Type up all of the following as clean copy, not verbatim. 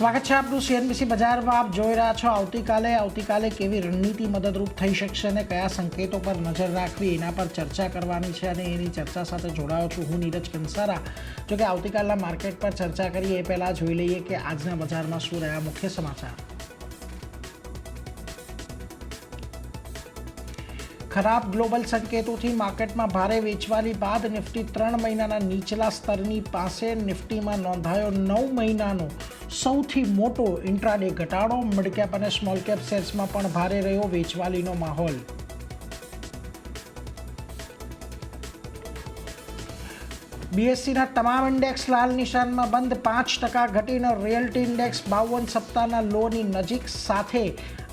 સ્વાગત છે આપનું સીએનબીસી બજારમાં. આપ જોઈ રહ્યા છો આવતીકાલે કેવી રણનીતિ મદદરૂપ થઈ શકશે અને કયા સંકેતો પર નજર રાખવી એના પર ચર્ચા કરવાની છે અને એની ચર્ચા સાથે જોડાયો છું હું નીરજ કંસારા. જો કે આવતીકાલના માર્કેટ પર ચર્ચા કરીએ એ પહેલાં જોઈ લઈએ કે આજના બજારમાં શું રહ્યા મુખ્ય સમાચાર. ખરાબ ગ્લોબલ સંકેતોથી માર્કેટમાં ભારે વેચવાલી બાદ નિફ્ટી 3 મહિનાના નીચલા સ્તરની પાસે. નિફ્ટીમાં નોંધાયો 9 મહિનાનો સૌથી મોટો ઇન્ટ્રાડે ઘટાડો. મિડકેપ અને સ્મોલ કેપ શેર્સમાં પણ ભારે રહ્યો વેચવાલીનો માહોલ. બીએસસીના તમામ ઇન્ડેક્સ લાલ નિશાનમાં બંધ. 5% ઘટીને રિયલ્ટી ઇન્ડેક્સ 52 સપ્તાહના લોની નજીક. સાથે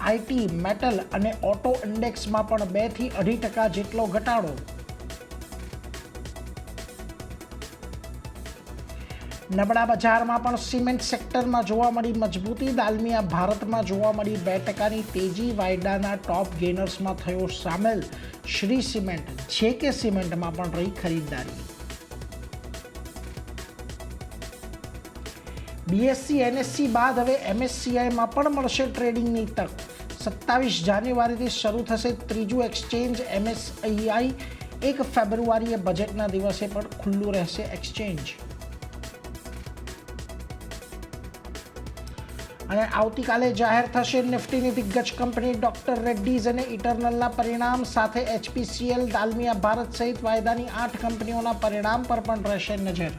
આઈટી, મેટલ અને ઓટો ઇન્ડેક્સમાં પણ 2 થી 2.5% જેટલો ઘટાડો. નબળા બજારમાં પણ સિમેન્ટ સેક્ટરમાં જોવા મળી મજબૂતી. દાલમિયા ભારતમાં જોવા મળી 2%ની તેજી. વાયડાના ટોપ ગેનર્સમાં થયો સામેલ શ્રી સિમેન્ટ. જેકે સિમેન્ટમાં પણ રહી ખરીદદારી. બીએસસી એનએસસી બાદ હવે એમએસસીઆઈમાં પણ મળશે ટ્રેડિંગની તક. 27 જાન્યુઆરીથી શરૂ થશે ત્રીજું એક્સચેન્જ એમએસસીઆઈ. 1 ફેબ્રુઆરીએ બજેટના દિવસે પણ ખુલ્લું રહેશે એક્સચેન્જ. અને આવતીકાલે જાહેર થશે નિફ્ટીની દિગ્ગજ કંપની ડોક્ટર રેડ્ડીઝ અને ઇટરનલના પરિણામ. સાથે એચપીસીએલ, દાલમિયા ભારત સહિત વાયદાની 8 કંપનીઓના પરિણામ પર પણ રહેશે નજર.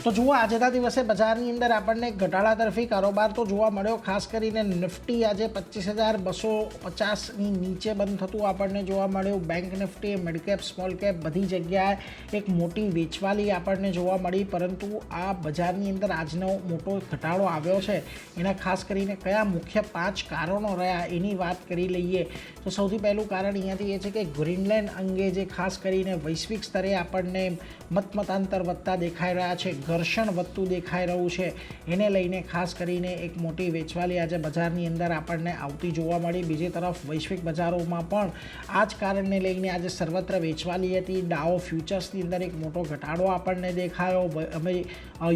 તો જુઓ, આજના દિવસે બજારની અંદર આપણને ઘટાડા તરફી કારોબાર તો જોવા મળ્યો. ખાસ કરીને નિફ્ટી આજે 25,250ની નીચે બંધ થતું આપણને જોવા મળ્યું. Bank Nifty, midcap, small cap બધી જગ્યાએ એક મોટી વેચવાલી આપણને જોવા મળી. પરંતુ આ બજારની અંદર આજનો મોટો ઘટાડો આવ્યો છે એના ખાસ કરીને કયા મુખ્ય 5 કારણો રહ્યા એની વાત કરી લઈએ. તો સૌથી પહેલું કારણ અહીંયાથી એ છે કે ગ્રીનલેન્ડ અંગે જે ખાસ કરીને વૈશ્વિક સ્તરે આપણને મતાંતર વધતા દેખાઈ રહ્યા છે, ઘર્ષણ વધતું દેખાઈ રહ્યું છે. એને લઈને ખાસ કરીને એક મોટી વેચવાલી આજે બજારની અંદર આપણને આવતી જોવા મળી. બીજી તરફ વૈશ્વિક બજારોમાં પણ આ જ કારણને લઈને આજે સર્વત્ર વેચવાલી હતી. ડાઓ ફ્યુચર્સની અંદર એક મોટો ઘટાડો આપણને દેખાયો. અમે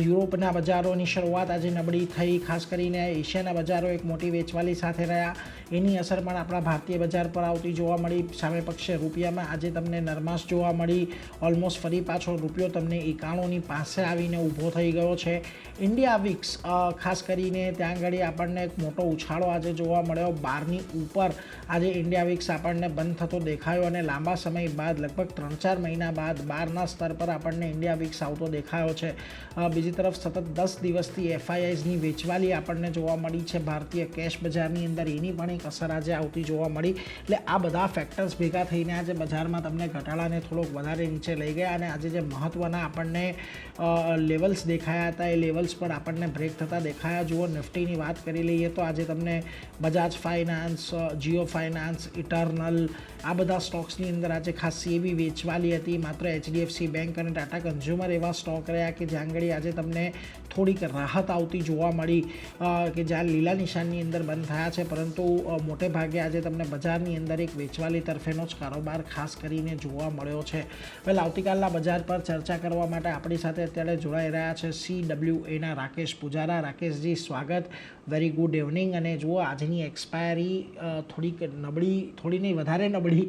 યુરોપના બજારોની શરૂઆત આજે નબળી થઈ. ખાસ કરીને એશિયાના બજારો એક મોટી વેચવાલી સાથે રહ્યા. એની અસર પણ આપણા ભારતીય બજાર પર આવતી જોવા મળી. સામે પક્ષે રૂપિયામાં આજે તમને નરમાશ જોવા મળી. ઓલમોસ્ટ ફરી પાછો રૂપિયો તમને 91ની પાસે આવીને ઊભો થઈ ગયો છે. ઇન્ડિયા વિક્સ ખાસ કરીને ત્યાં આગળ આપણને એક મોટો ઉછાળો આજે જોવા મળ્યો. 12ની ઉપર આજે ઇન્ડિયા વિક્સ આપણને બંધ થતો દેખાયો અને લાંબા સમય બાદ લગભગ 3-4 મહિના બાદ 12ના સ્તર પર આપણને ઇન્ડિયા વિક્સ આવતો દેખાયો છે. બીજી તરફ સતત 10 દિવસથી એફઆઈઆઈઝની વેચવાલી આપણને જોવા મળી છે ભારતીય કેશ બજારની અંદર. એની પણ એક અસર આજે આવતી જોવા મળી. એટલે આ બધા ફેક્ટર્સ ભેગા થઈને આજે બજારમાં તમને ઘટાડાને થોડોક વધારે નીચે લઈ ગયા. અને આજે જે મહત્ત્વના આપણને લેવલ્સ દેખાયા હતા એ લેવલ્સ પર આપણને બ્રેક થતા દેખાયા. જુઓ, નિફ્ટીની વાત કરી લઈએ તો આજે તમને Bajaj finance, Jio finance, eternal આ બધા સ્ટોક્સની અંદર આજે ખાસી એવી વેચવાલી હતી. માત્ર એચડીએફસી બેંક અને ટાટા કન્ઝ્યુમર એવા સ્ટોક રહ્યા કે જ્યાં આગળ આજે તમને થોડીક રાહત આવતી જોવા મળી કે જ્યાં લીલા નિશાનની અંદર બંધ થયા છે. પરંતુ મોટે ભાગે આજે તમને બજારની અંદર એક વેચવાલી તરફેનો જ કારોબાર ખાસ કરીને જોવા મળ્યો છે. વેલ, આવતીકાલના બજાર પર ચર્ચા કરવા માટે આપણી સાથે અત્યારે જોડાઈ રહ્યા છે CWAના રાકેશ પૂજારા. રાકેશજી, સ્વાગત. Very good evening. અને જુઓ, આજની એક્સપાયરી થોડીક નબળી, થોડી નહીં વધારે નબળી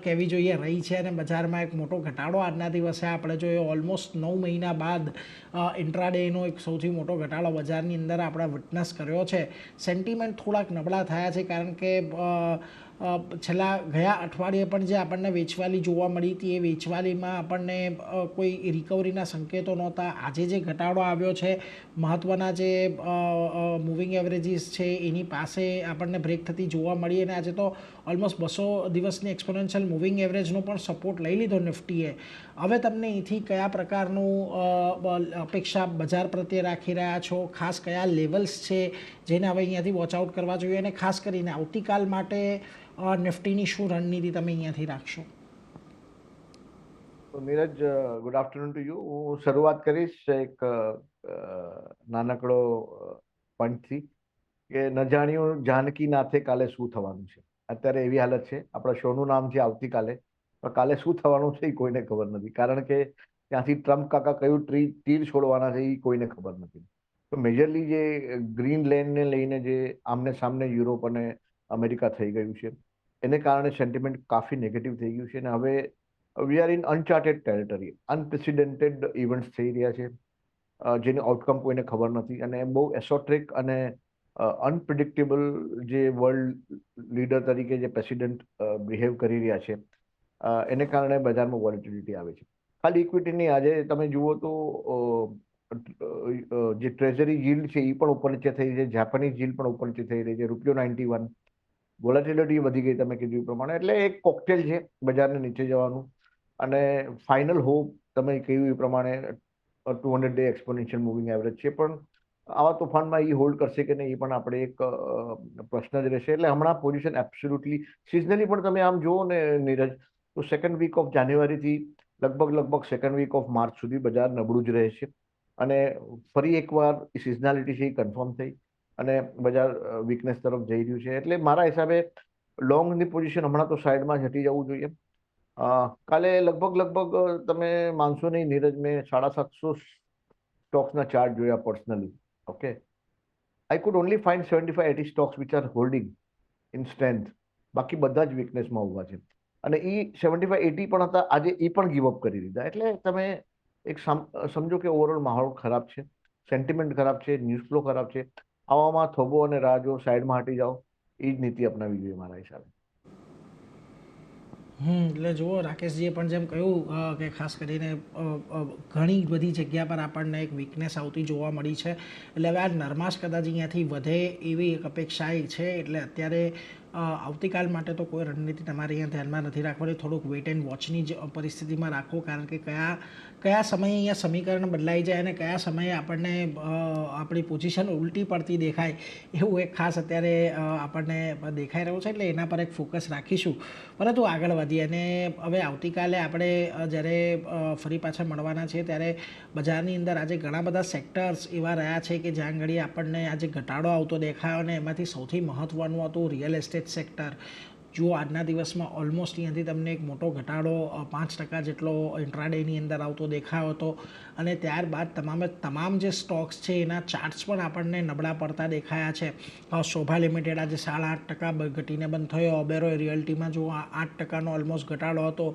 કહેવી જોઈએ રહી છે અને બજારમાં એક મોટો ઘટાડો આજના દિવસે આપણે જોયો. ઓલમોસ્ટ 9 મહિના બાદ ઇન્ટ્રાડેનો એક સૌથી મોટો ઘટાડો બજારની અંદર આપણે વિટનેસ કર્યો છે. સેન્ટિમેન્ટ થોડાક નબળા થયા છે કારણ કે છેલ્લા ગયા અઠવાડિયે પણ જે આપણને વેચવાલી જોવા મળી હતી એ વેચવાલીમાં આપણને કોઈ રિકવરીના સંકેતો નહોતા. આજે જે ઘટાડો આવ્યો છે, મહત્ત્વના જે મૂવિંગ એવરેજીસ છે એની પાસે આપણને બ્રેક થતી જોવા મળી. અને આજે તો ઓલમોસ્ટ 200 દિવસની એક્સપોનેન્શિયલ મૂવિંગ એવરેજનો પણ સપોર્ટ લઈ લીધો નિફ્ટીએ. હવે તમને અહીંથી કયા પ્રકારનું અપેક્ષા બજાર પ્રત્યે રાખી રહ્યા છો? ખાસ કયા લેવલ્સ છે જેને હવે અહીંયાથી વોચઆઉટ કરવા જોઈએ? અને ખાસ કરીને આવતીકાલ માટે નિફ્ટીની શું રણનીતિ તમે અહીંયાથી રાખશો? તો Neeraj, good afternoon to you. હું શરૂઆત કરીશ એક નાનકડો પોઈન્ટથી કે ન જાણ્યું જાનકી નાથે કાલે શું થવાનું છે. અત્યારે એવી હાલત છે. આપણા શોનું નામ છે આવતીકાલે, પણ કાલે શું થવાનું છે એ કોઈને ખબર નથી. કારણ કે ત્યાંથી ટ્રમ્પ કાકા કયું તીર છોડવાના છે એ કોઈને ખબર નથી. તો મેજરલી જે ગ્રીન લેન્ડને લઈને જે આમને સામને યુરોપ અને અમેરિકા થઈ ગયું છે એને કારણે સેન્ટિમેન્ટ કાફી નેગેટિવ થઈ ગયું છે અને હવે we are in uncharted territory, unprecedented events થઈ રહ્યા છે જેની આઉટકમ કોઈને ખબર નથી અને બહુ એસોટ્રિક અને અનપ્રિડિક્ટેબલ જે વર્લ્ડ લીડર તરીકે જે પ્રેસિડેન્ટ બિહેવ કરી રહ્યા છે એને કારણે બજારમાં વોલેટિલિટી આવે છે. ખાલી ઇક્વિટીની આજે તમે જુઓ તો જે ટ્રેઝરી yield છે એ પણ ઉપર નીચે થઈ રહી છે, જાપાનીઝ yield પણ ઉપર નીચે થઈ રહી છે, રૂપિયો 91, વોલેટિલિટી વધી ગઈ તમે કીધું એ પ્રમાણે. એટલે એક કોકટેલ છે બજારને નીચે જવાનું અને ફાઇનલ હોપ તમે કહ્યું એ પ્રમાણે 200-day એક્સપોનેન્શિયલ મૂવિંગ એવરેજ છે, પણ આવા તોફાનમાં એ હોલ્ડ કરશે કે નહીં એ પણ આપણે એક પ્રશ્ન જ રહેશે. એટલે હમણાં પોઝિશન એબ્સોલ્યુટલી સિઝનલી પણ તમે આમ જુઓ ને નીરજ, તો સેકન્ડ વીક ઓફ જાન્યુઆરીથી લગભગ સેકન્ડ વીક ઓફ માર્ચ સુધી બજાર નબળું જ રહે છે અને ફરી એકવાર સિઝનાલિટી છે એ કન્ફર્મ થઈ અને બજાર વીકનેસ તરફ જઈ રહ્યું છે. એટલે મારા હિસાબે લોંગની પોઝિશન હમણાં તો સાઈડમાં જ હટી જવું જોઈએ. કાલે લગભગ તમે માનશો નહીં નીરજ, મેં 750 સ્ટોક્સના ચાર્ટ જોયા personally. Okay, I could only find 75-80 stocks which are holding in strength. બાકી બધા જ વીકનેસમાં ઉભા છે અને એ 75-80 પણ હતા, આજે એ પણ ગીવ અપ કરી દીધા. એટલે તમે એક સમજો કે ઓવરઓલ માહોલ ખરાબ છે, સેન્ટિમેન્ટ ખરાબ છે, ન્યૂઝ ફ્લો ખરાબ છે. આવામાં થોભો અને રાહ જો, સાઈડમાં હટી જાઓ, એ જ નીતિ અપનાવી જોઈએ મારા હિસાબે. એટલે જુઓ, રાકેશજીએ પણ જેમ કહ્યું કે ખાસ કરીને ઘણી બધી જગ્યા પર આપણને એક વીકનેસ આવતી જોવા મળી છે. એટલે હવે આ નરમાશ કદાચ અહીંયાથી વધે એવી એક અપેક્ષા છે. એટલે અત્યારે આવતીકાલ માટે તો કોઈ રણનીતિ તમારે અહીંયા ધ્યાનમાં નથી રાખવાની, થોડુંક વેઇટ એન્ડ વોચની જ પરિસ્થિતિમાં રાખો. કારણ કે કયા સમયે અહીંયા સમીકરણ બદલાઈ જાય અને કયા સમયે આપણને આપણી પોઝિશન ઉલટી પડતી દેખાય એવું એક ખાસ અત્યારે આપણને દેખાઈ રહ્યું છે. એટલે એના પર એક ફોકસ રાખીશું, પરંતુ આગળ વધીએ. અને હવે આવતીકાલે આપણે જ્યારે ફરી પાછા મળવાના છીએ ત્યારે બજારની અંદર આજે ઘણા બધા સેક્ટર્સ એવા રહ્યા છે કે જ્યાં ઘડી આપણને આજે ઘટાડો આવતો દેખાયો અને એમાંથી સૌથી મહત્ત્વનું હતું રિયલ એસ્ટેટ સેક્ટર. જુઓ, આજના દિવસમાં ઓલમોસ્ટ અહીંયાથી તમને એક મોટો ઘટાડો 5% જેટલો ઇન્ટ્રાડેની અંદર આવતો દેખાયો હતો અને ત્યારબાદ તમામ જે સ્ટોક્સ છે એના ચાર્ટ્સ પણ આપણને નબળા પડતા દેખાયા છે. શોભા લિમિટેડ આજે 8.5% ઘટીને બંધ થયો. ઓબેરોય રિયલ્ટીમાં જુઓ 8%નો ઓલમોસ્ટ ઘટાડો હતો.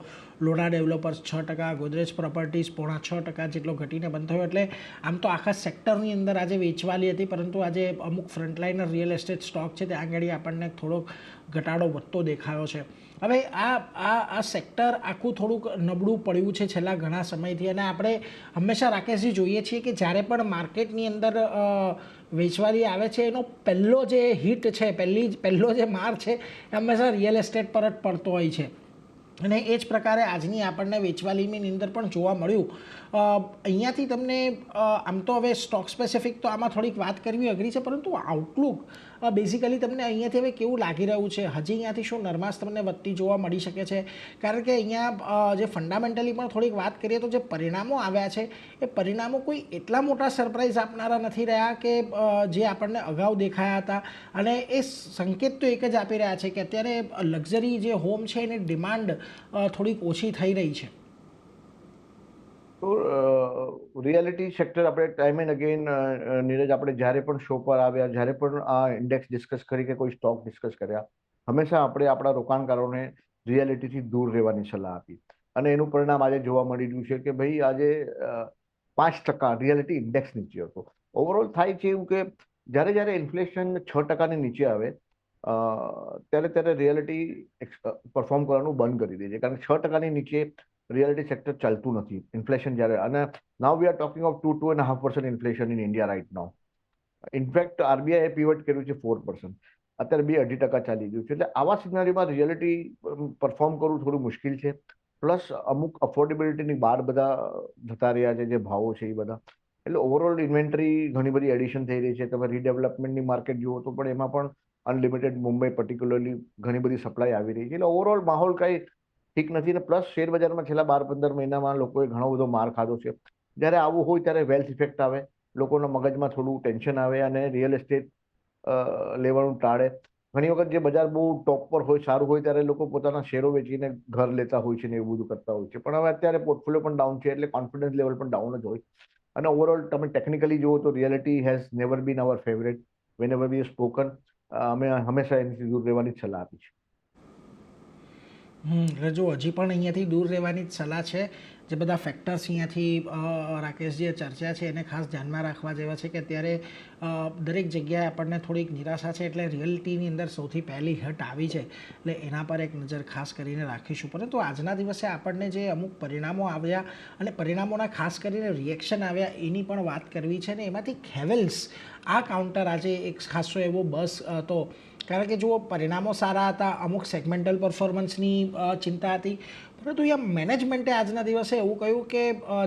લોડા ડેવલપર્સ 6%, ગોદરેજ પ્રોપર્ટીઝ 5.5% જેટલો ઘટીને બંધ થયો. એટલે આમ તો આખા સેક્ટરની અંદર આજે વેચવાલી હતી, પરંતુ આજે અમુક ફ્રન્ટલાઇનર રિયલ એસ્ટેટ સ્ટોક છે ત્યાં આગળ આપણને થોડોક ઘટાડો વધતો દેખાયો છે. હવે આ સેક્ટર આખું થોડુંક નબળું પડ્યું છે છેલ્લા ઘણા સમયથી અને આપણે હંમેશા રાકેશજી જોઈએ છીએ કે જ્યારે પણ માર્કેટની અંદર વેચવાલી આવે છે એનો પહેલો જે હિટ છે, પહેલો જે માર છે એ હંમેશા રિયલ એસ્ટેટ પર જ પડતો હોય છે. અને એ જ પ્રકારે આજની આપણને વેચવાલીની અંદર પણ જોવા મળ્યું. અહીંયાથી તમને આમ તો હવે સ્ટોક સ્પેસિફિક તો આમાં થોડીક વાત કરવી અઘરી છે, પરંતુ આઉટલુક બેઝિકલી તમને અહીંયાથી હવે કેવું લાગી રહ્યું છે? હજી અહીંયાથી શું નરમાશ તમને વધતી જોવા મળી શકે છે? કારણ કે અહીંયા જે ફંડામેન્ટલી પણ થોડીક વાત કરીએ તો જે પરિણામો આવ્યા છે એ પરિણામો કોઈ એટલા મોટા સરપ્રાઇઝ આપનારા નથી રહ્યા કે જે આપણને અગાઉ દેખાયા હતા. અને એ સંકેત તો એક જ આપી રહ્યા છે કે અત્યારે લક્ઝરી જે હોમ છે એની ડિમાન્ડ થોડીક ઓછી થઈ રહી છે. તો રિયાલિટી સેક્ટર આપણે ટાઈમ એન્ડ અગેન નીરજ, આપણે જ્યારે પણ શો પર આવ્યા, જ્યારે પણ આ ઇન્ડેક્સ ડિસ્કસ કરી કે કોઈ સ્ટોક ડિસ્કસ કર્યા, હંમેશા આપણે આપણા રોકાણકારોને રિયાલિટીથી દૂર રહેવાની સલાહ આપી અને એનું પરિણામ આજે જોવા મળી રહ્યું છે કે ભાઈ આજે 5% રિયાલિટી ઇન્ડેક્સ નીચે હતો. ઓવરઓલ થાય છે એવું કે જ્યારે ઇન્ફ્લેશન 6%ની નીચે આવે ત્યારે રિયાલિટી પરફોર્મ કરવાનું બંધ કરી દે છે, કારણ કે 6%ની નીચે રિયાલિટી સેક્ટર ચાલતું નથી ઇન્ફ્લેશન જ્યારે. અને now we are talking of 2.5% inflation in India right now. In fact આરબીઆઈએ પીવટ કર્યું છે 4%, અત્યારે 2.5% ચાલી રહ્યું છે. એટલે આવા સિનારીમાં રિયાલિટી પરફોર્મ કરવું થોડું મુશ્કેલ છે. પ્લસ અમુક અફોર્ડેબિલિટીની બહાર બધા જતા રહ્યા છે જે ભાવો છે એ બધા. એટલે ઓવરઓલ ઇન્વેન્ટરી ઘણી બધી એડિશન થઈ રહી છે. તમે રીડેવલપમેન્ટની માર્કેટ જુઓ તો પણ એમાં પણ અનલિમિટેડ મુંબઈ પર્ટિક્યુલરલી ઘણી બધી સપ્લાય આવી રહી છે. એટલે ઓવરઓલ માહોલ કાંઈ ઠીક નથી. ને પ્લસ શેર બજારમાં છેલ્લા 12-15 મહિનામાં લોકોએ ઘણો બધો માર ખાધો છે. જ્યારે આવું હોય ત્યારે વેલ્થ ઇફેક્ટ આવે, લોકોના મગજમાં થોડું ટેન્શન આવે અને રિયલ એસ્ટેટ લેવાનું ટાળે. ઘણી વખત જે બજાર બહુ ટોપ પર હોય, સારું હોય, ત્યારે લોકો પોતાના શેરો વેચીને ઘર લેતા હોય છે ને એવું બધું કરતા હોય છે. પણ હવે અત્યારે પોર્ટફોલિયો પણ ડાઉન છે, એટલે કોન્ફિડન્સ લેવલ પણ ડાઉન જ હોય. અને ઓવરઓલ તમે ટેકનિકલી જુઓ તો reality has never been our favourite. Whenever we spoken, અમે હંમેશા એનાથી દૂર રહેવાની જ સલાહ આપી છે. એટલે જો હજી પણ અહીંયાથી દૂર રહેવાની જ સલાહ છે. જે બધા ફેક્ટર્સ અહીંયાથી રાકેશજીએ ચર્ચા છે એને ખાસ ધ્યાનમાં રાખવા જેવા છે કે અત્યારે દરેક જગ્યાએ આપણને થોડીક નિરાશા છે, એટલે રિયલ્ટીની અંદર સૌથી પહેલી હટ આવી છે, એટલે એના પર એક નજર ખાસ કરીને રાખીશું. પરંતુ આજના દિવસે આપણને જે અમુક પરિણામો આવ્યા અને પરિણામોના ખાસ કરીને રિએક્શન આવ્યા એની પણ વાત કરવી છે, ને એમાંથી હેવેલ્સ આ કાઉન્ટર આજે એક ખાસો એવો બસ હતો, કારણ કે જુઓ પરિણામો સારા હતા, અમુક સેગમેન્ટલ પરફોર્મન્સની ચિંતા હતી, પરંતુ અહીંયા મેનેજમેન્ટે આજના દિવસે એવું કહ્યું કે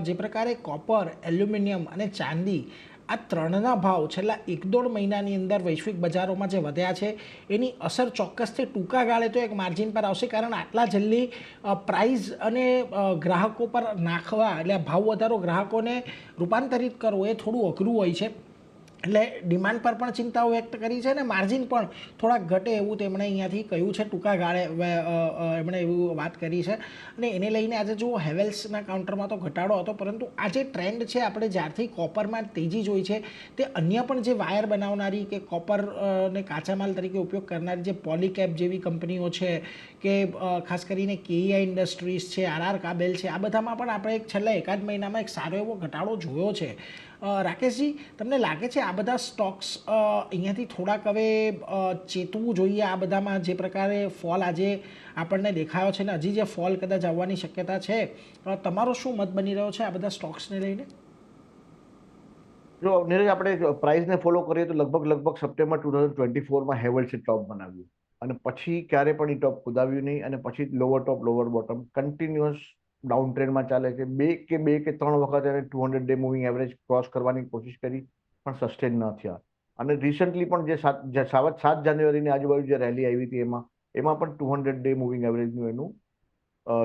જે પ્રકારે કોપર, એલ્યુમિનિયમ અને ચાંદી આ ત્રણના ભાવ છેલ્લા 1-1.5 મહિનાની અંદર વૈશ્વિક બજારોમાં જે વધ્યા છે એની અસર ચોક્કસથી ટૂંકા ગાળે તો એક માર્જિન પર આવશે, કારણ આટલા જલ્દી પ્રાઇસ અને ગ્રાહકો પર નાખવા, એટલે ભાવ વધારો ગ્રાહકોને રૂપાંતરિત કરવો એ થોડું અઘરું હોય છે. એટલે ડિમાન્ડ પર પણ ચિંતાઓ વ્યક્ત કરી છે અને માર્જિન પણ થોડાક ઘટે એવું તેમણે અહીંયાથી કહ્યું છે, ટૂંકા ગાળે એમણે એવું વાત કરી છે. અને એને લઈને આજે જુઓ હેવેલ્સના કાઉન્ટરમાં તો ઘટાડો હતો, પરંતુ આ જે ટ્રેન્ડ છે આપણે જ્યારથી કોપરમાં તેજી જોઈ છે તે અન્ય પણ જે વાયર બનાવનારી કે કોપર ને કાચા માલ તરીકે ઉપયોગ કરનારી જે પોલીકેપ જેવી કંપનીઓ છે કે ખાસ કરીને કેઈઆઈ ઇન્ડસ્ટ્રીઝ છે, આરઆર કાબેલ છે, આ બધામાં પણ આપણે છેલ્લા 1-1.5 મહિનામાં એક સારો એવો ઘટાડો જોયો છે. રાકેશજી, તમને લાગે છે આ બધા સ્ટોક્સ અહીંયાથી થોડાક હવે ચેતવું જોઈએ આ બધામાં, જે પ્રકારે ફોલ આજે આપણને દેખાયો છે ને હજી જે ફોલ કદાચ આવવાની શક્યતા છે, તમારો શું મત બની રહ્યો છે આ બધા સ્ટોક્સને લઈને? જો નીરજ, આપણે પ્રાઇસને ફોલો કરીએ તો લગભગ સપ્ટેમ્બર 2024માં હેવલ્સે ટોપ બનાવ્યું, અને પછી ક્યારે પણ એ ટોપ કુદાવ્યું નહીં, અને પછી લોવર ટોપ લોવર બોટમ કન્ટિન્યુઅસ ડાઉન ટ્રેન્ડમાં ચાલે છે. બે કે ત્રણ વખત એને 200 ડે મૂવિંગ એવરેજ ક્રોસ કરવાની કોશિશ કરી, પણ સસ્ટેન ન થયા. અને રિસન્ટલી પણ જે 7 જાન્યુઆરીની આજુબાજુ જે રેલી આવી હતી એમાં પણ 200 ડે મૂવિંગ એવરેજનું એનું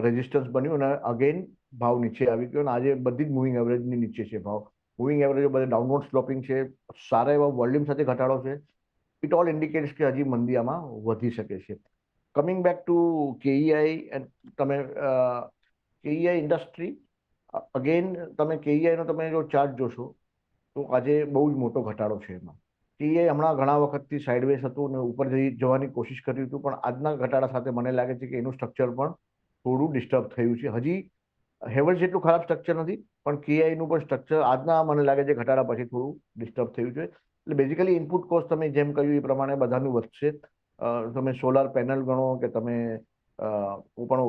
રેઝિસ્ટન્સ બન્યું, અને અગેન ભાવ નીચે આવી ગયો, અને આજે બધી જ મૂવિંગ એવરેજની નીચે છે ભાવ. મૂવિંગ એવરેજો બધા ડાઉનવર્ડ સ્લોપિંગ છે, સારા એવા વોલ્યુમ સાથે ઘટાડો છે. ઇટ ઓલ ઇન્ડિકેટ્સ કે હજી મંદી આમાં વધી શકે છે. કમિંગ બેક ટુ કેઈઆઈ, તમે કેઈઆઈ ઇન્ડસ્ટ્રી, અગેન તમે કેઈઆઈ નો તમે જો ચાર્ટ જોશો તો આજે બહુ જ મોટો ઘટાડો છે એમાં. કેઈઆઈ હમણાં ઘણા વખતથી સાઇડવેઝ હતું અને ઉપર જવાની કોશિશ કરી હતું, પણ આજના ઘટાડા સાથે મને લાગે છે કે એનું સ્ટ્રક્ચર પણ થોડું ડિસ્ટર્બ થયું છે. હજી હેવલ્સ જેટલું ખરાબ સ્ટ્રક્ચર નથી, પણ કેઆઈ નું પણ સ્ટ્રક્ચર આજના મને લાગે છે ઘટાડા પછી થોડું ડિસ્ટર્બ થયું છે. એટલે બેઝિકલી ઇનપુટ કોસ્ટ તમે જેમ કહ્યું એ પ્રમાણે બધાનું વધશે. તમે સોલાર પેનલ ગણો કે તમે પણ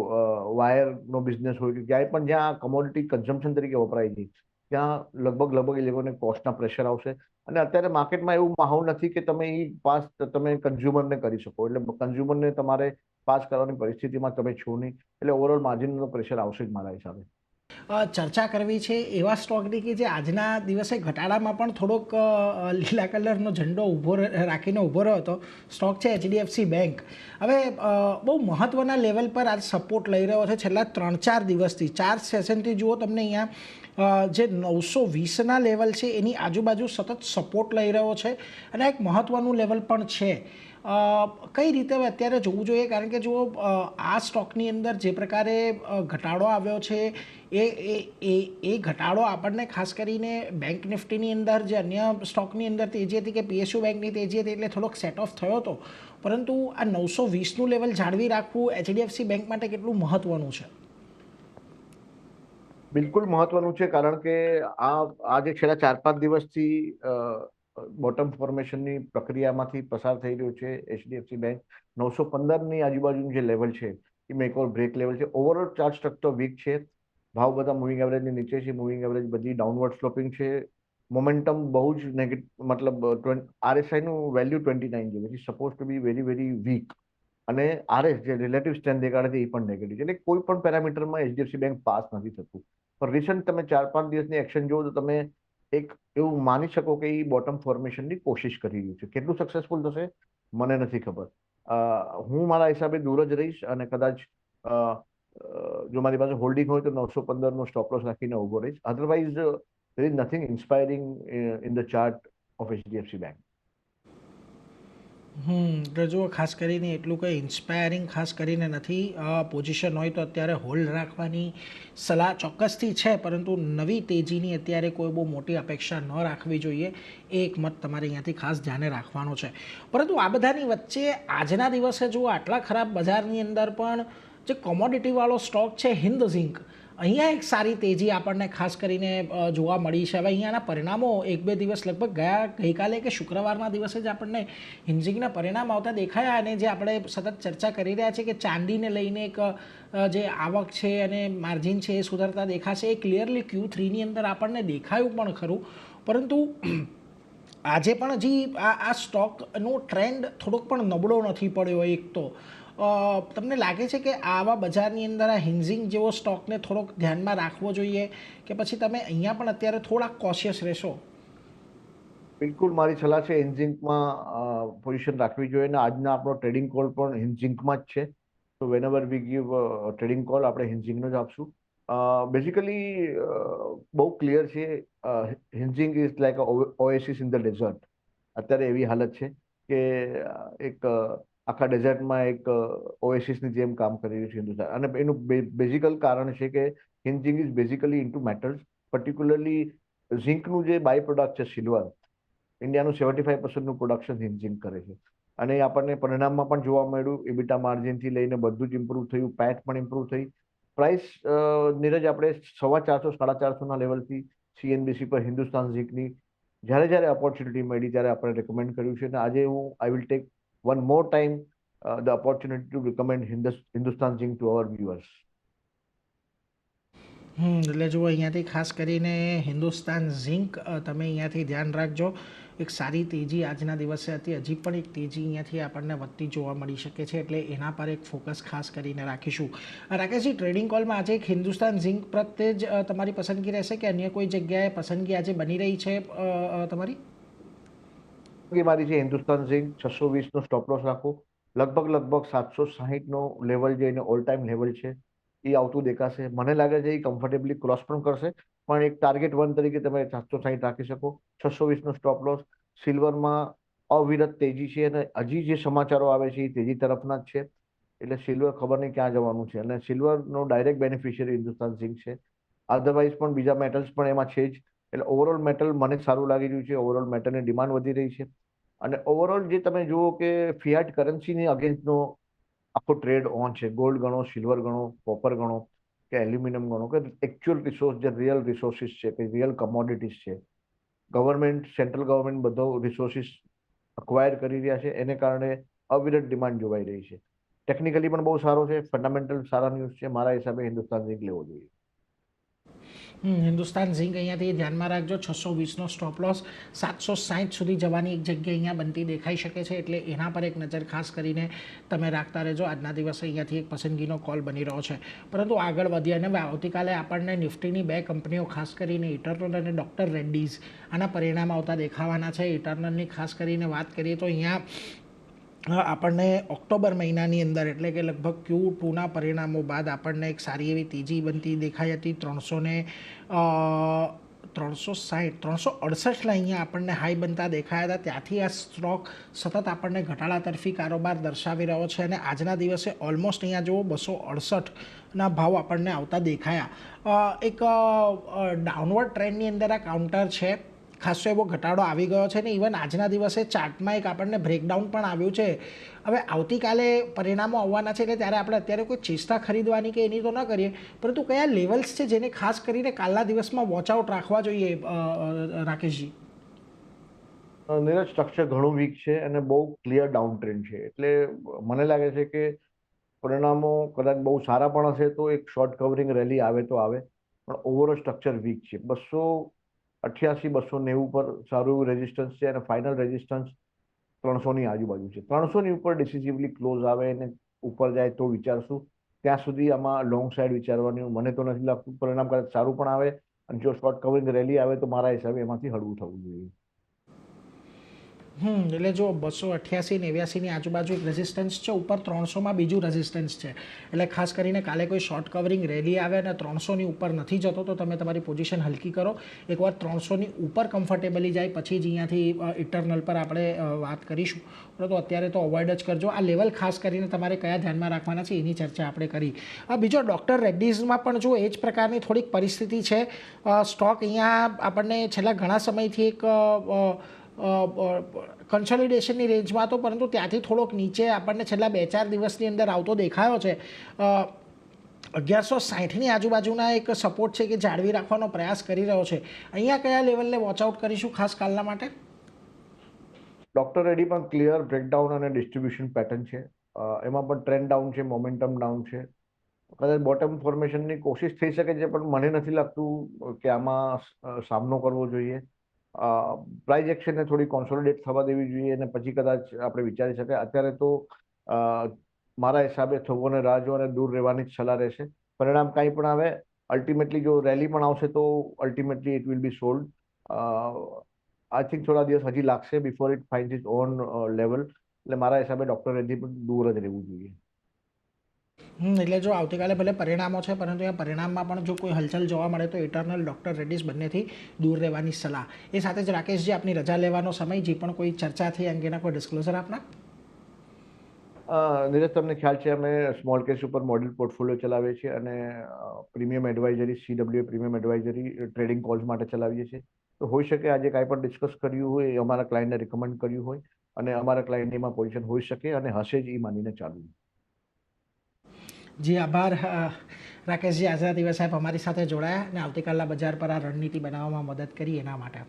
વાયરનો બિઝનેસ હોય કે ક્યાંય પણ જ્યાં કમોડિટી કન્ઝમ્પશન તરીકે વપરાય છે ત્યાં લગભગ એ લોકોને કોસ્ટના પ્રેશર આવશે. અને અત્યારે માર્કેટમાં એવું માહોલ નથી કે તમે એ પાસ તમે કન્ઝ્યુમરને કરી શકો, એટલે કન્ઝ્યુમરને તમારે પાસ કરવાની પરિસ્થિતિમાં તમે છો નહીં, એટલે ઓવરઓલ માર્જિનનો પ્રેશર આવશે જ મારા હિસાબે. ચર્ચા કરવી છે એવા સ્ટોકની કે જે આજના દિવસે ઘટાડામાં પણ થોડોક લીલા કલરનો ઝંડો રાખીને ઊભો રહ્યો હતો. સ્ટોક છે એચડીએફસી બેંક. હવે બહુ મહત્ત્વના લેવલ પર આજ સપોર્ટ લઈ રહ્યો છે છેલ્લા 3-4 દિવસથી. 4 સેશનથી જુઓ તમને અહીંયા જે 920ના લેવલ છે એની આજુબાજુ સતત સપોર્ટ લઈ રહ્યો છે, અને એક મહત્ત્વનું લેવલ પણ છે. કઈ રીતે અત્યારે જોવું જોઈએ, કારણ કે જુઓ આ સ્ટોકની અંદર જે પ્રકારે ઘટાડો આવ્યો છે એ ઘટાડો આપણને ખાસ કરીને બેંક નિફ્ટીની અંદર જે અન્ય સ્ટોકની અંદર તેજી હતી કે પીએસયુ બેંકની તેજી હતી એટલે થોડોક સેટ ઓફ થયો હતો, પરંતુ આ 920નું લેવલ જાળવી રાખવું એચડીએફસી બેંક માટે કેટલું મહત્વનું છે? બિલકુલ મહત્વનું છે, કારણ કે આ જે છેલ્લા 4-5 દિવસથી બોટમ ફોર્મેશનની પ્રક્રિયામાંથી પસાર થઈ રહ્યું છે એચડીએફસી બેંક. 915ની આજુબાજુનું જે લેવલ છે એ મેક ઓર બ્રેક લેવલ છે. ઓવરઓલ ચાર્ટ સ્ટ્રક્ચર વીક છે, ભાવ બધા મૂવિંગ એવરેજની નીચે છે, મૂવિંગ એવરેજ બધી ડાઉનવર્ડ સ્લોપિંગ છે, મોમેન્ટમ બહુ જ નેગેટિવ, મતલબ આરએસઆઈનું વેલ્યુ 29 છે, which is suppose to be very very weak, અને આરએસ જે રિલેટિવ સ્ટ્રેન્થ દેખાડે છે એ પણ નેગેટિવ છે. એટલે કોઈ પણ પેરામીટરમાં એચડીએફસી બેંક પાસ નથી થતું. પણ રિસન્ટ તમે 4-5 દિવસની એક્શન જુઓ તો તમે એક એવું માની શકો કે એ બોટમ ફોર્મેશનની કોશિશ કરી રહ્યું છે. કેટલું સક્સેસફુલ થશે મને નથી ખબર. હું મારા હિસાબે દૂર જ રહીશ, અને કદાચ જો મારી પાસે હોલ્ડિંગ હોય તો 915નો સ્ટોપ લોસ રાખીને ઉભો રહીશ. Otherwise there is nothing inspiring in the chart of HDFC Bank. એટલે જુઓ ખાસ કરીને એટલું કંઈ ઇન્સ્પાયરિંગ ખાસ કરીને નથી. પોઝિશન હોય તો અત્યારે હોલ્ડ રાખવાની સલાહ ચોક્કસથી છે, પરંતુ નવી તેજીની અત્યારે કોઈ બહુ મોટી અપેક્ષા ન રાખવી જોઈએ. એ એક મત તમારે અહીંયાથી ખાસ ધ્યાને રાખવાનો છે. પરંતુ આ બધાની વચ્ચે આજના દિવસે જુઓ આટલા ખરાબ બજારની અંદર પણ જે કોમોડિટીવાળો સ્ટોક છે હિન્દ ઝિંક, અહીંયા એક સારી તેજી આપણને ખાસ કરીને જોવા મળી છે. હવે અહીંયાના પરિણામો એક બે દિવસ લગભગ ગઈકાલે કે શુક્રવારના દિવસે જ આપણને હિન્ઝિંગના પરિણામ આવતા દેખાયા, અને જે આપણે સતત ચર્ચા કરી રહ્યા છીએ કે ચાંદીને લઈને એક જે આવક છે અને માર્જિન છે એ સુધરતા દેખાશે, એ ક્લિયરલી Q3ની અંદર આપણને દેખાયું પણ ખરું. પરંતુ આજે પણ હજી આ સ્ટોકનો ટ્રેન્ડ થોડોક પણ નબળો નથી પડ્યો. એક તો તમને લાગે છે કે આવા બજારની અંદર આ હિન્ઝિંગ જેવો સ્ટોકને થોડોક ધ્યાનમાં રાખવો જોઈએ, કે પછી તમે અહીંયા પણ અત્યારે થોડાક કોશિયસ રહેશો? બિલકુલ મારી સલાહ છે હિન્ઝિંકમાં પોઝિશન રાખવી જોઈએ, અને આજના આપણો ટ્રેડિંગ કોલ પણ હિન્ઝિંકમાં જ છે. તો whenever we give trading call આપણે હિન્ઝિંગનો જ આપશું. બેઝિકલી બહુ ક્લિયર છે, Hinzinc is like oasis in the desert. અત્યારે એવી હાલત છે કે એક આખા ડેઝર્ટમાં એક ઓએસિસની જેમ કામ કરી રહ્યું છે હિન્દુસ્તાન. અને એનું બેઝિકલ કારણ છે કે Hinzinc is basically into metals, particularly ઝિંકનું જે બાય પ્રોડક્ટ છે સિલ્વર. ઇન્ડિયાનું 75% પ્રોડક્શન હિન્ઝિંક કરે છે. અને એ આપણને પરિણામમાં પણ જોવા મળ્યું. એબિટા માર્જિનથી લઈને બધું જ ઇમ્પ્રુવ થયું, પેટ પણ ઇમ્પ્રુવ થઈ. પ્રાઇસ નીરજ આપણે 450 450 લેવલથી સીએનબીસી પર હિન્દુસ્તાન ઝિંકની જ્યારે જ્યારે ઓપોર્ચ્યુનિટી મળી ત્યારે આપણે રેકમેન્ડ કર્યું છે. અને આજે હું I will take one more time the opportunity two recommend Hindustan zinc to our viewers. એટલે જુઓ અહીંયાથી ખાસ કરીને હિન્દુસ્તાન ઝિંક તમે અહીંયાથી ધ્યાન રાખજો. એક સારી તેજી આજના દિવસે હતી, હજી પણ એક તેજી અહીંયાથી આપણને વધતી જોવા મળી શકે છે, એટલે એના પર એક ફોકસ ખાસ કરીને રાખીશું. રાકેશજી, ટ્રેડિંગ કોલમાં આજે એક હિન્દુસ્તાન ઝિંક પ્રત્યે જ તમારી પસંદગી રહેશે કે અન્ય કોઈ જગ્યાએ પસંદગી આજે બની રહી છે તમારી? મારી છે હિન્દુસ્તાન ઝિંક 620 નો સ્ટોપ લોસ રાખો. લગભગ 760 નો લેવલ જે ઓલ ટાઈમ લેવલ છે એ આવતું દેખાશે. મને લાગે છે એ કમ્ફર્ટેબલી ક્રોસ પણ કરશે, પણ એક ટાર્ગેટ 1 તરીકે તમે 760 રાખી શકો. 620 નો સ્ટોપ લોસ. સિલ્વરમાં અવિરત તેજી છે, અને હજી જે સમાચારો આવે છે એ તેજી તરફના જ છે. એટલે સિલ્વર ખબર નહીં ક્યાં જવાનું છે, અને સિલ્વરનો ડાયરેક્ટ બેનિફિશિયરી હિન્દુસ્તાન ઝિંક છે. અધરવાઇઝ પણ બીજા મેટલ્સ પણ એમાં છે જ. એટલે ઓવરઓલ મેટલ મને સારું લાગી રહ્યું છે. ઓવરઓલ મેટલની ડિમાન્ડ વધી રહી છે. અને ઓવરઓલ જે તમે જુઓ કે ફિયાટ કરન્સીની અગેન્સ્ટનો આખો ટ્રેડ ઓન છે. ગોલ્ડ ગણો, સિલ્વર ગણો, કોપર ગણો કે એલ્યુમિનિયમ ગણો, કે એકચ્યુઅલ રિસોર્સ જે રિયલ રિસોર્સિસ છે, કે રિયલ કમોડિટીઝ છે, ગવર્મેન્ટ, સેન્ટ્રલ ગવર્મેન્ટ બધો રિસોર્સિસ અક્વાયર કરી રહ્યા છે. એને કારણે અવિરત ડિમાન્ડ જોવાઈ રહી છે. ટેકનિકલી પણ બહુ સારો છે, ફંડામેન્ટલ સારા ન્યૂઝ છે. મારા હિસાબે હિન્દુસ્તાન ઝિંક લેવો જોઈએ. હિન્દુસ્તાન ઝિંક અહીંયાથી ધ્યાનમાં રાખજો. 620નો સ્ટોપ લોસ, 760 સુધી જવાની એક જગ્યા અહીંયા બનતી દેખાઈ શકે છે, એટલે એના પર એક નજર ખાસ કરીને તમે રાખતા રહેજો. આજના દિવસે અહીંયાથી એક પસંદગીનો કોલ બની રહ્યો છે. પરંતુ આગળ વધીએ, અને આવતીકાલે આપણને નિફ્ટીની બે કંપનીઓ ખાસ કરીને ઇટરનલ અને ડૉક્ટર રેડ્ડીઝ આના પરિણામ આવતા દેખાવાના છે. ઇટરનલની ખાસ કરીને વાત કરીએ તો અહીંયા આપણને ઓક્ટોબર મહિનાની અંદર, એટલે કે લગભગ Q2ના પરિણામો બાદ આપણને એક સારી એવી તેજી બનતી દેખાઈ હતી. 368 અહીંયા આપણને હાઈ બનતા દેખાયા હતા. ત્યાંથી આ સ્ટોક સતત આપણને ઘટાડા તરફી કારોબાર દર્શાવી રહ્યો છે, અને આજના દિવસે ઓલમોસ્ટ અહીંયા જુઓ 268ના ભાવ આપણને આવતા દેખાયા. એક ડાઉનવર્ડ ટ્રેન્ડની અંદર આ કાઉન્ટર છે. ખાસો એવો ઘટાડો આવી ગયો છે, ને ઇવન આજના દિવસે ચાર્ટમાં એક આપણને બ્રેકડાઉન પણ આવ્યું છે. હવે આવતીકાલે પરિણામો આવવાના છે, એટલે ત્યારે આપણે અત્યારે કોઈ ચેષ્ટા ખરીદવાની કે એની તો ન કરીએ, પરંતુ કયા લેવલ્સ છે જેને ખાસ કરીને કાલના દિવસમાં વોચ આઉટ રાખવા જોઈએ રાકેશજી? નીરજ, સ્ટ્રક્ચર ઘણું વીક છે અને બહુ ક્લિયર ડાઉન ટ્રેન્ડ છે. એટલે મને લાગે છે કે પરિણામો કદાચ બહુ સારા પણ હશે તો એક શોર્ટ કવરિંગ રેલી આવે તો આવે, પણ ઓવરઓલ સ્ટ્રક્ચર વીક છે. 288 290 પર સારું એવું રેઝિસ્ટન્સ છે, અને ફાઇનલ રેઝિસ્ટન્સ 300ની આજુબાજુ છે. 300ની ઉપર ડિસિસિવલી ક્લોઝ આવે અને ઉપર જાય તો વિચારશું. ત્યાં સુધી આમાં લોંગ સાઈડ વિચારવાની મને તો નથી લાગતું. પરિણામ કદાચ સારું પણ આવે, અને જો શોર્ટ કવરિંગ રેલી આવે તો મારા હિસાબે એમાંથી હળવું થવું જોઈએ. એટલે જો 288 89ની આજુબાજુ એક રેઝિસ્ટન્સ છે, ઉપર 300માં બીજું રેઝિસ્ટન્સ છે. એટલે ખાસ કરીને કાલે કોઈ શોર્ટ કવરિંગ રેલી આવે અને 300ની ઉપર નથી જતો તો તમે તમારી પોઝિશન હલકી કરો. એકવાર 300ની ઉપર કમ્ફર્ટેબલી જાય પછી જ અહીંયાથી ઇટરનલ પર આપણે વાત કરીશું. પરંતુ અત્યારે તો અવોઇડ જ કરજો. આ લેવલ ખાસ કરીને તમારે કયા ધ્યાનમાં રાખવાના છે એની ચર્ચા આપણે કરી. બીજો ડૉક્ટર રેડ્ડીઝમાં પણ જો એ જ પ્રકારની થોડીક પરિસ્થિતિ છે. સ્ટોક અહીંયા આપણને છેલ્લા ઘણા સમયથી એક કન્સોલિડેશનની રેન્જમાં હતો, પરંતુ ત્યાંથી થોડોક નીચે આપણને છેલ્લા 2-4 દિવસની અંદર આવતો દેખાયો છે. 1160ની આજુબાજુના એક સપોર્ટ છે કે જાળવી રાખવાનો પ્રયાસ કરી રહ્યો છે. અહીંયા કયા લેવલને વોચઆઉટ કરીશું ખાસ કાલના માટે? ડોક્ટર રેડ્ડી પણ ક્લિયર બ્રેકડાઉન અને ડિસ્ટ્રીબ્યુશન પેટર્ન છે. એમાં પણ ટ્રેન્ડ ડાઉન છે, મોમેન્ટમ ડાઉન છે. કદાચ બોટમ ફોર્મેશનની કોશિશ થઈ શકે છે, પણ મને નથી લાગતું કે આમાં સામનો કરવો જોઈએ. પ્રાઇઝ એક્શનને થોડી કોન્સોલિડેટ થવા દેવી જોઈએ અને પછી કદાચ આપણે વિચારી શકાય. અત્યારે તો મારા હિસાબે થોભોને રાહ જો અને દૂર રહેવાની જ સલાહ રહેશે. પરિણામ કાંઈ પણ આવે, અલ્ટિમેટલી જો રેલી પણ આવશે તો ultimately it will be sold. I think થોડા દિવસ હજી લાગશે before it find its own level. એટલે મારા હિસાબે ડૉક્ટર રેડ્ડી પણ દૂર જ રહેવું જોઈએ. એટલે જો આવતીકાલે ભલે પરિણામો છે, પરંતુ એ પરિણામમાં પણ જો કોઈ હલચલ જોવા મળે તો ઇટરનલ ડૉક્ટર રેડ્ડીઝ બંનેથી દૂર રહેવાની સલાહ. એ સાથે જ રાકેશજી, આપની રજા લેવાનો સમય, જે પણ કોઈ ચર્ચા થઈ અંગેના કોઈ ડિસ્ક્લોઝર આપના? નીરજ, તમને ખ્યાલ છે અમે સ્મોલ કેસ ઉપર મોડેલ પોર્ટફોલિયો ચલાવીએ છીએ અને premium advisory, CWA premium advisory trading calls માટે ચલાવીએ છીએ. તો હોઈ શકે આજે કાંઈ પણ ડિસ્કસ કર્યું હોય એ અમારા ક્લાયન્ટને રિકમેન્ડ કર્યું હોય અને અમારા ક્લાયન્ટની એમાં પોઝિશન હોઈ શકે અને હશે જ એ માનીને ચાલુ. જી આભાર રાકેશજી, આજના દિવસે આપ અમારી સાથે જોડાયા અને આવતીકાલના બજાર પર આ રણનીતિ બનાવવામાં મદદ કરી એના માટે.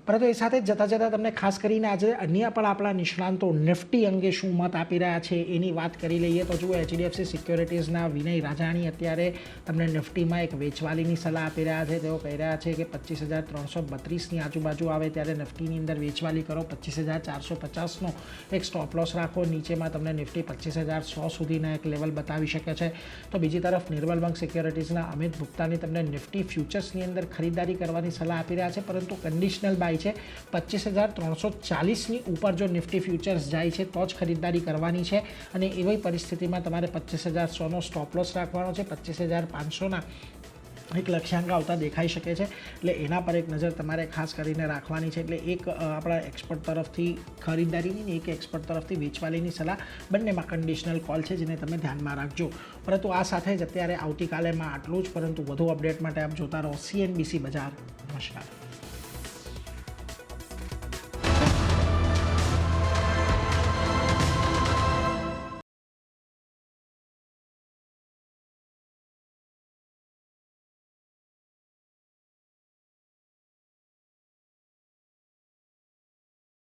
પરંતુ એ સાથે જતાં જતાં તમને ખાસ કરીને આજે અન્ય પણ આપણા નિષ્ણાંતો નિફ્ટી અંગે શું મત આપી રહ્યા છે એની વાત કરી લઈએ. તો જુઓ, HDFC સિક્યોરિટીઝના વિનય રાજાણી અત્યારે તમને નિફ્ટીમાં એક વેચવાલીની સલાહ આપી રહ્યા છે. તેઓ કહી રહ્યા છે કે 25,332ની આજુબાજુ આવે ત્યારે નિફ્ટીની અંદર વેચવાલી કરો. 25,450નો એક સ્ટોપ લોસ રાખો. નીચેમાં તમને નિફ્ટી 25,100 સુધીના એક લેવલ બતાવી શકે છે. તો બીજી તરફ નિર્મલ બંક સિક્યોરિટીઝના અમિત ગુપ્તાની તમને નિફ્ટી ફ્યુચર્સની અંદર ખરીદારી કરવાની સલાહ આપી રહ્યા છે, પરંતુ કન્ડિશનલ બાય છે. 25,340ની ઉપર જો નિફ્ટી ફ્યુચર્સ જાય છે તો જ ખરીદારી કરવાની છે અને એવી પરિસ્થિતિમાં તમારે 25,100નો સ્ટોપ લોસ રાખવાનો છે. 25,500ના એક લક્ષ્યાંક આવતા દેખાઈ શકે છે, એટલે એના પર એક નજર તમારે ખાસ કરીને રાખવાની છે. એટલે એક આપણા એક્સપર્ટ તરફથી ખરીદારીની ને એક એક્સપર્ટ તરફથી વેચવાલીની સલાહ, બંનેમાં કન્ડિશનલ કોલ છે જેને તમે ધ્યાનમાં રાખજો. પરંતુ આ સાથે જ અત્યારે આવતીકાલેમાં આટલું જ, પરંતુ વધુ અપડેટ માટે આપ જોતા રહો CNBC બજાર. નમસ્કાર.